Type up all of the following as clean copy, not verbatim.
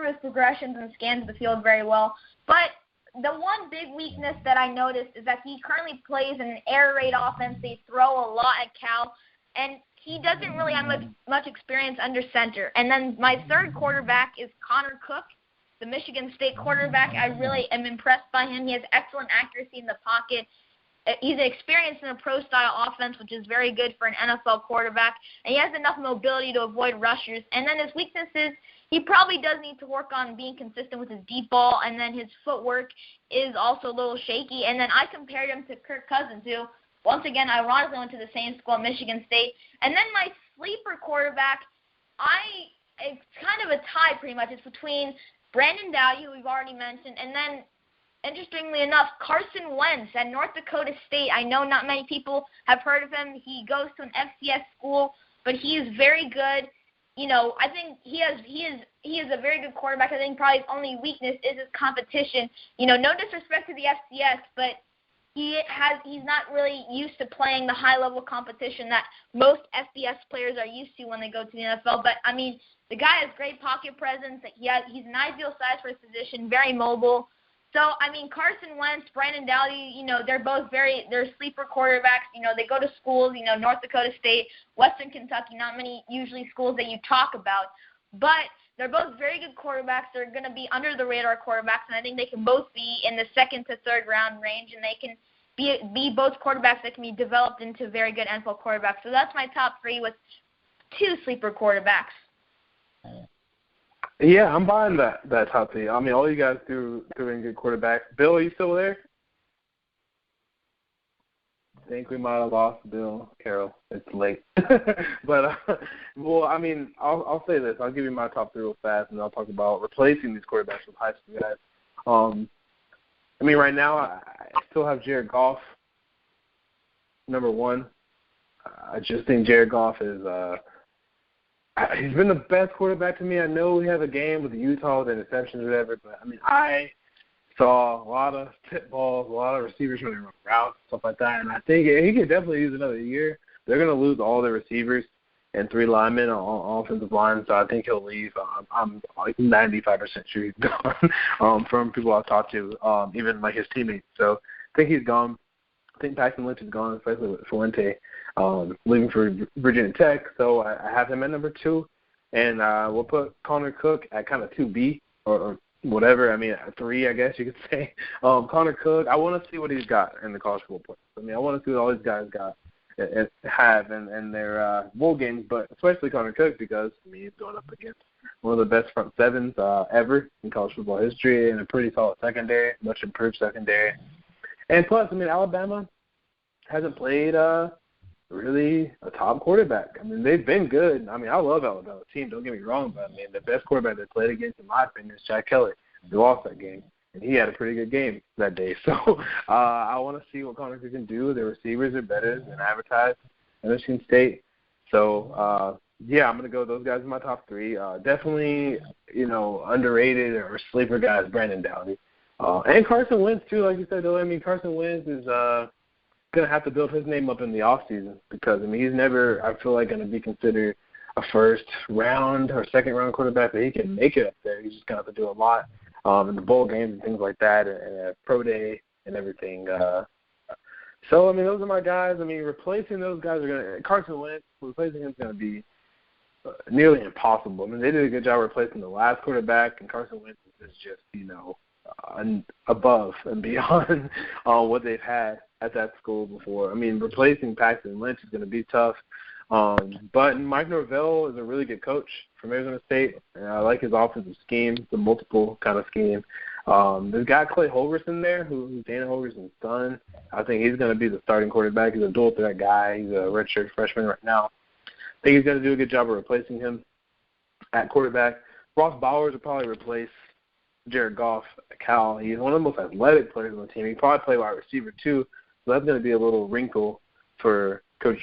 his progressions and scans the field very well. But the one big weakness that I noticed is that he currently plays in an air raid offense. They throw a lot at Cal, and he doesn't really have much experience under center. And then my third quarterback is Connor Cook, the Michigan State quarterback. I really am impressed by him. He has excellent accuracy in the pocket. He's experienced in a pro-style offense, which is very good for an NFL quarterback, and he has enough mobility to avoid rushers. And then his weaknesses, he probably does need to work on being consistent with his deep ball, and then his footwork is also a little shaky. And then I compared him to Kirk Cousins, who, once again, ironically went to the same school at Michigan State. And then my sleeper quarterback, it's kind of a tie pretty much. It's between Brandon Doughty, who we've already mentioned, and then, interestingly enough, Carson Wentz at North Dakota State. I know not many people have heard of him. He goes to an FCS school, but he is very good. I think he is a very good quarterback. I think probably his only weakness is his competition. No disrespect to the FCS, but he's not really used to playing the high-level competition that most FBS players are used to when they go to the NFL. But, I mean, the guy has great pocket presence. He's an ideal size for his position, very mobile. So, I mean, Carson Wentz, Brandon Doughty, they're both they're sleeper quarterbacks. They go to schools, North Dakota State, Western Kentucky, not many usually schools that you talk about. But they're both very good quarterbacks. They're going to be under-the-radar quarterbacks, and I think they can both be in the second to third round range, and they can be both quarterbacks that can be developed into very good NFL quarterbacks. So that's my top three with two sleeper quarterbacks. Yeah, I'm buying that top three. I mean, all you guys do in good quarterbacks. Bill, are you still there? I think we might have lost Bill Carroll. It's late. But, well, I mean, I'll say this. I'll give you my top three real fast, and I'll talk about replacing these quarterbacks with high school guys. I mean, right now I still have Jared Goff, number one. I just think Jared Goff is he's been the best quarterback to me. I know we have a game with Utah with interceptions or whatever, but, I mean, I saw a lot of tip balls, a lot of receivers running routes, stuff like that, and I think he could definitely use another year. They're going to lose all their receivers and 3 linemen on offensive line, so I think he'll leave. I'm like 95% sure he's gone from people I've talked to, even like his teammates. So I think he's gone. I think Paxton Lynch is gone, especially with Fuente leaving for Virginia Tech. So I have him at number 2, and we'll put Connor Cook at kind of 2B or whatever. I mean, 3, I guess you could say. Connor Cook, I want to see what he's got in the college football playoffs. I mean, I want to see what all these guys have in their bowl games, but especially Connor Cook because, I mean, he's going up against one of the best front sevens ever in college football history and a pretty solid secondary, much improved secondary. And plus, I mean, Alabama hasn't played really a top quarterback. I mean, they've been good. I mean, I love Alabama's team, don't get me wrong, but, I mean, the best quarterback they played against, in my opinion, is Jack Kelly. They lost that game, and he had a pretty good game that day. So I want to see what Connor Cook can do. The receivers are better than advertised at Michigan State. So, yeah, I'm going to go with those guys in my top 3. Definitely, underrated or sleeper guys, Brandon Doughty. And Carson Wentz, too, like you said, though. I mean, Carson Wentz is going to have to build his name up in the offseason because, I mean, he's never, I feel like, going to be considered a first-round or second-round quarterback, but he can make it up there. He's just going to have to do a lot in the bowl games and things like that and pro day and everything. So, I mean, those are my guys. I mean, replacing those guys are going to – Carson Wentz, replacing him is going to be nearly impossible. I mean, they did a good job replacing the last quarterback, and Carson Wentz is just, above and beyond what they've had at that school before. I mean, replacing Paxton Lynch is going to be tough. But Mike Norvell is a really good coach from Arizona State, and I like his offensive scheme, the multiple kind of scheme. There's got Clay Holgorsen there, who's Dana Holgerson's son. I think he's going to be the starting quarterback. He's a dual threat guy. He's a redshirt freshman right now. I think he's going to do a good job of replacing him at quarterback. Ross Bowers will probably replace Jared Goff at Cal. He's one of the most athletic players on the team. He can probably play wide receiver too, so that's going to be a little wrinkle for Coach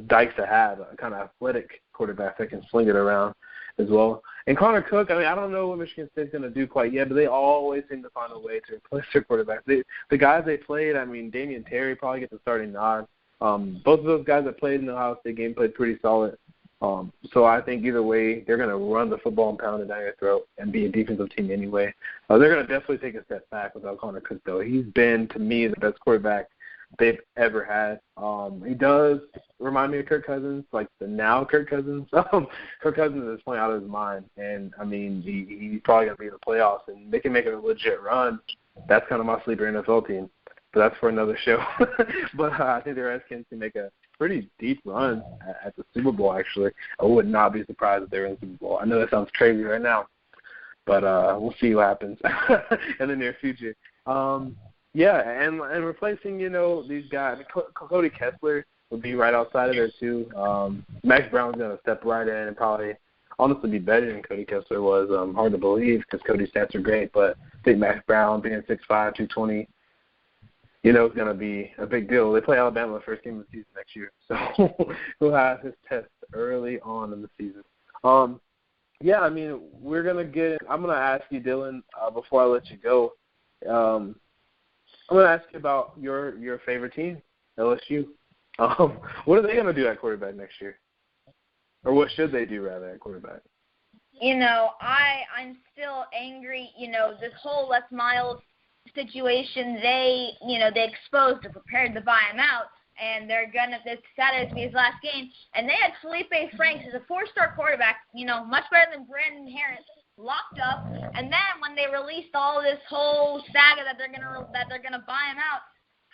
Dykes to have, a kind of athletic quarterback that can sling it around as well. And Connor Cook, I mean, I don't know what Michigan State's going to do quite yet, but they always seem to find a way to replace their quarterback. The guys they played, I mean, Damian Terry probably gets the starting nod. Both of those guys that played in the Ohio State game played pretty solid. So I think either way, they're going to run the football and pound it down your throat and be a defensive team anyway. They're going to definitely take a step back without Connor Cook, though. He's been, to me, the best quarterback they've ever had. He does remind me of Kirk Cousins, like the now Kirk Cousins. Kirk Cousins is playing out of his mind, and, I mean, he's probably going to be in the playoffs, and they can make it a legit run. That's kind of my sleeper NFL team, but that's for another show. But I think the Redskins can make a pretty deep run at the Super Bowl, actually. I would not be surprised if they were in the Super Bowl. I know that sounds crazy right now, but we'll see what happens in the near future. Yeah, and replacing, these guys, Cody Kessler would be right outside of there, too. Max Brown's going to step right in and probably honestly be better than Cody Kessler was. Hard to believe because Cody's stats are great, but I think Max Brown being 6'5", 220, is going to be a big deal. They play Alabama the first game of the season next year, so he'll have his test early on in the season. Yeah, I mean, I'm going to ask you, Dylan, before I let you go, I'm going to ask you about your favorite team, LSU. What are they going to do at quarterback next year? Or what should they do, rather, at quarterback? I'm still angry. This whole Les Miles situation, they exposed or prepared to buy him out, and they're going to set it to be his last game. And they had Felipe Franks as a 4-star quarterback, much better than Brandon Harris, locked up. And then when they released all this whole saga that they're gonna buy him out,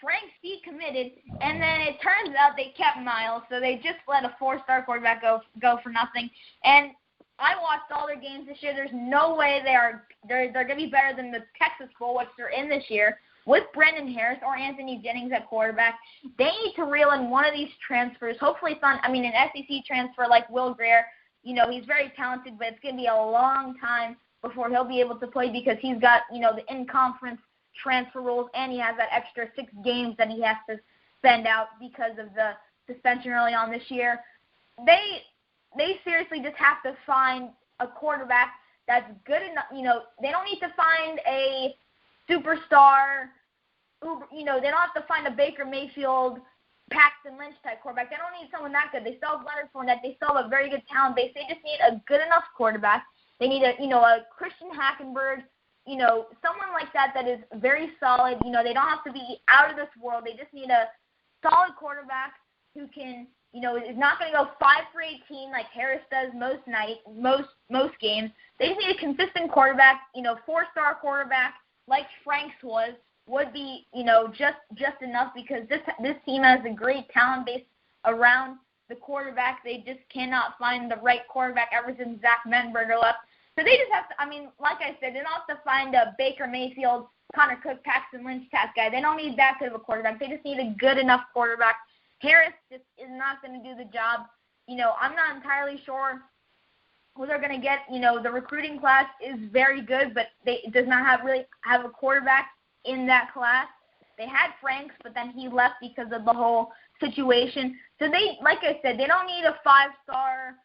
Franks decommitted, and then it turns out they kept Miles, so they just let a 4-star quarterback go for nothing. And I watched all their games this year. There's no way they're gonna be better than the Texas Bowl, which they're in this year, with Brendan Harris or Anthony Jennings at quarterback. They need to reel in one of these transfers. Hopefully it's an SEC transfer like Will Grier. He's very talented, but it's going to be a long time before he'll be able to play because he's got, the in-conference transfer rules, and he has that extra 6 games that he has to spend out because of the suspension early on this year. They seriously just have to find a quarterback that's good enough. They don't need to find a superstar. They don't have to find a Baker Mayfield, Paxton Lynch type quarterback. They don't need someone that good. They still have Leonard Fournette. They still have a very good talent base. They just need a good enough quarterback. They need a Christian Hackenberg, someone like that is very solid. They don't have to be out of this world. They just need a solid quarterback who can, is not going to go 5 for 18 like Harris does most games. They just need a consistent quarterback, 4-star quarterback like Franks would be, just enough because this team has a great talent base around the quarterback. They just cannot find the right quarterback ever since Zach Menberger left. So they just have to, like I said, they don't have to find a Baker Mayfield, Connor Cook, Paxton Lynch type guy. They don't need that good of a quarterback. They just need a good enough quarterback. Harris just is not going to do the job. I'm not entirely sure who they're going to get. The recruiting class is very good, but it does not have a quarterback in that class. They had Franks, but then he left because of the whole situation. So they, like I said, they don't need a 5-star,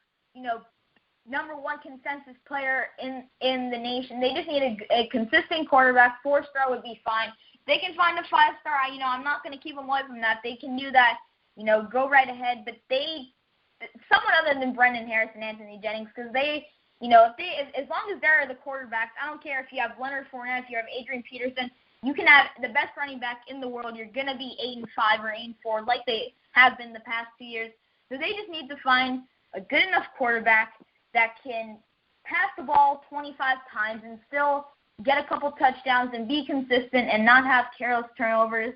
number 1 consensus player in the nation. They just need a consistent quarterback. 4-star would be fine. They can find a 5-star. I'm not going to keep them away from that. They can do that. Go right ahead. But someone other than Brendan Harris and Anthony Jennings, because they, as long as they're the quarterbacks, I don't care if you have Leonard Fournette, if you have Adrian Peterson. You can have the best running back in the world. You're going to be 8-5 or 8-4 like they have been the past 2 years. So they just need to find a good enough quarterback that can pass the ball 25 times and still get a couple touchdowns and be consistent and not have careless turnovers.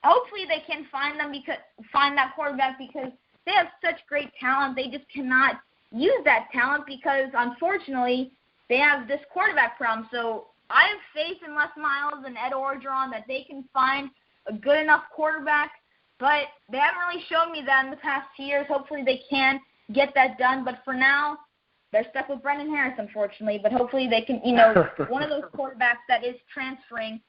Hopefully they can find that quarterback because they have such great talent. They just cannot use that talent because, unfortunately, they have this quarterback problem. So I have faith in Les Miles and Ed Orgeron that they can find a good enough quarterback, but they haven't really shown me that in the past 2 years. Hopefully they can get that done, but for now, they're stuck with Brendan Harris, unfortunately, but hopefully they can, one of those quarterbacks that is transferring,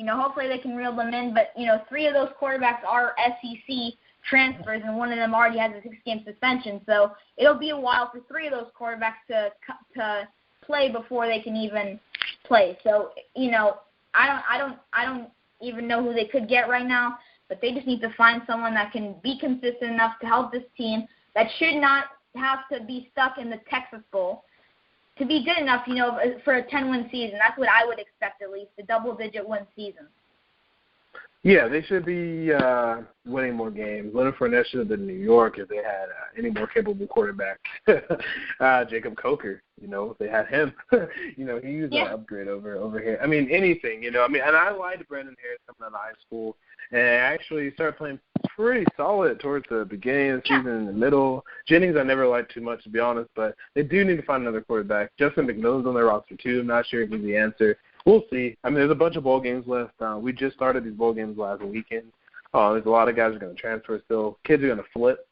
hopefully they can reel them in, but, 3 of those quarterbacks are SEC transfers, and one of them already has a 6-game suspension, so it'll be a while for 3 of those quarterbacks to play before they can even play. So, I don't even know who they could get right now, but they just need to find someone that can be consistent enough to help this team that should not have to be stuck in the Texas Bowl to be good enough, for a 10-win season. That's what I would expect, at least, a double-digit win season. Yeah, they should be winning more games. Leonard Fournette should have been in New York if they had any more capable quarterback. Jacob Coker, if they had him, he's an upgrade over here. I mean, anything, and I liked Brandon Harris coming out of high school, and actually started playing pretty solid towards the beginning of the season, in the middle. Jennings I never liked too much, to be honest, but they do need to find another quarterback. Justin McMillan's on their roster, too. I'm not sure if he's the answer. We'll see. I mean, there's a bunch of bowl games left. We just started these bowl games last weekend. There's a lot of guys who are going to transfer still. Kids are going to flip.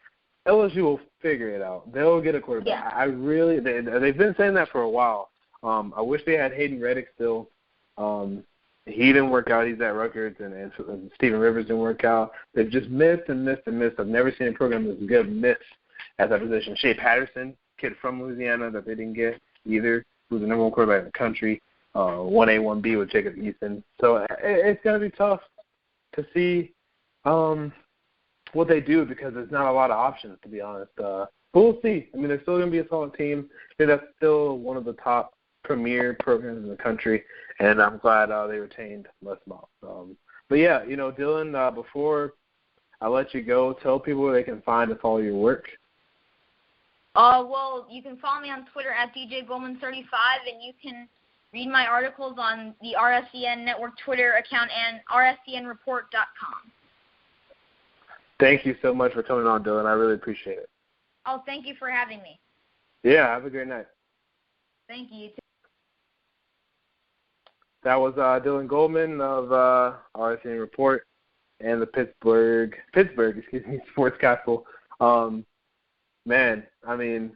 LSU will figure it out. They'll get a quarterback. Yeah. They've been saying that for a while. I wish they had Hayden Reddick still. He didn't work out. He's at Rutgers, and Stephen Rivers didn't work out. They've just missed and missed and missed. I've never seen a program that's good miss at that position. Shea Patterson, kid from Louisiana that they didn't get either, who's the number one quarterback in the country. 1A, 1B with Jacob Eason. So it's going to be tough to see what they do because there's not a lot of options, to be honest. But we'll see. I mean, they're still going to be a solid team. I think that's still one of the top premier programs in the country, and I'm glad they retained Les Miles. But, yeah, Dylan, before I let you go, tell people where they can find and follow your work. Well, you can follow me on Twitter at DJGoldman35, and you can read my articles on the RSCN Network Twitter account and rscnreport.com. Thank you so much for coming on, Dylan. I really appreciate it. Oh, thank you for having me. Yeah, have a great night. Thank you. That was Dylan Goldman of RSCN Report and the Pittsburgh Sports Castle. Man, I mean,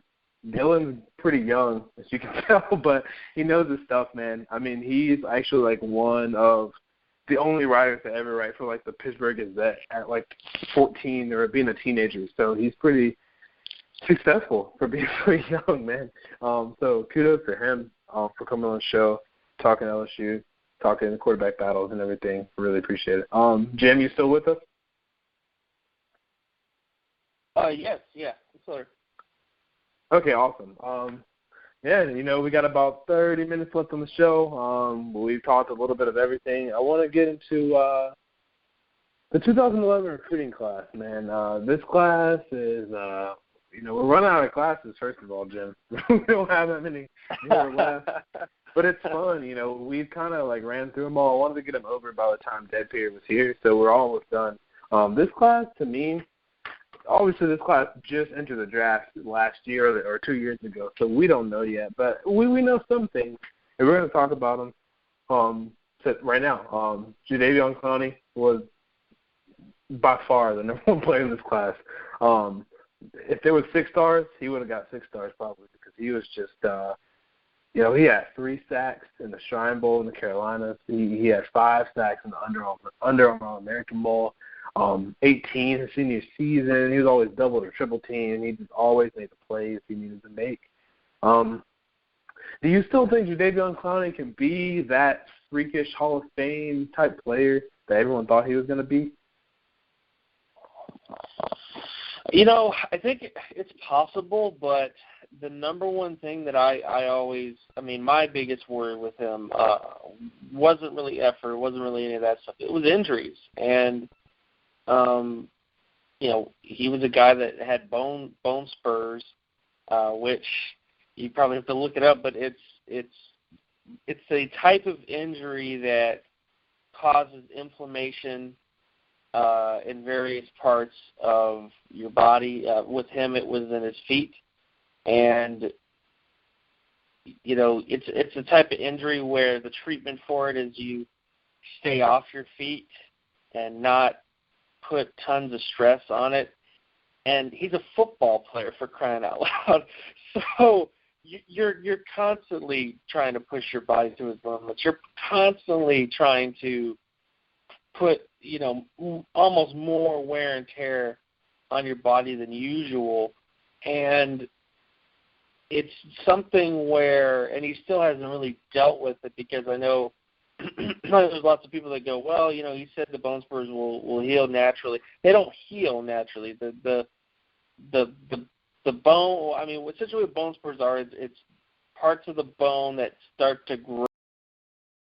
Dylan's pretty young, as you can tell, but he knows his stuff, man. I mean, he's actually, one of the only writers to ever write for, the Pittsburgh Gazette at, 14 or being a teenager. So he's pretty successful for being pretty young, man. So kudos to him for coming on the show, talking LSU, talking the quarterback battles and everything. Really appreciate it. Jim, you still with us? Yes, sorry. Okay, awesome. We got about 30 minutes left on the show. We've talked a little bit of everything. I want to get into the 2011 recruiting class, man. This class is, we're running out of classes, first of all, Jim. We don't have that many more left. But it's fun, We've kind of, ran through them all. I wanted to get them over by the time Dead Period was here, so we're almost done. This class, to me, obviously, this class just entered the draft last year or 2 years ago, so we don't know yet. But we know some things, and we're going to talk about them right now. Jadeveon Clowney was by far the number one player in this class. If there was 6 stars, he would have got 6 stars probably because he was just he had 3 sacks in the Shrine Bowl in the Carolinas. He had 5 sacks in the Under Armour All-American Bowl. 18 his senior season. He was always doubled or triple teamed. He just always made the plays he needed to make. Do you still think Jadeveon Clowney can be that freakish Hall of Fame type player that everyone thought he was going to be? I think it's possible, but the number one thing that I always, my biggest worry with him wasn't really effort, wasn't really any of that stuff. It was injuries. And he was a guy that had bone spurs, which you probably have to look it up, but it's a type of injury that causes inflammation in various parts of your body. With him, it was in his feet, and it's a type of injury where the treatment for it is you stay off your feet and not put tons of stress on it. And he's a football player, for crying out loud. So you're constantly trying to push your body to its limits. You're constantly trying to put, almost more wear and tear on your body than usual. And it's something where, and he still hasn't really dealt with it, because I know there's lots of people that go, well, he said the bone spurs will heal naturally. They don't heal naturally. The the bone. I mean, essentially what bone spurs are is it's parts of the bone that start to grow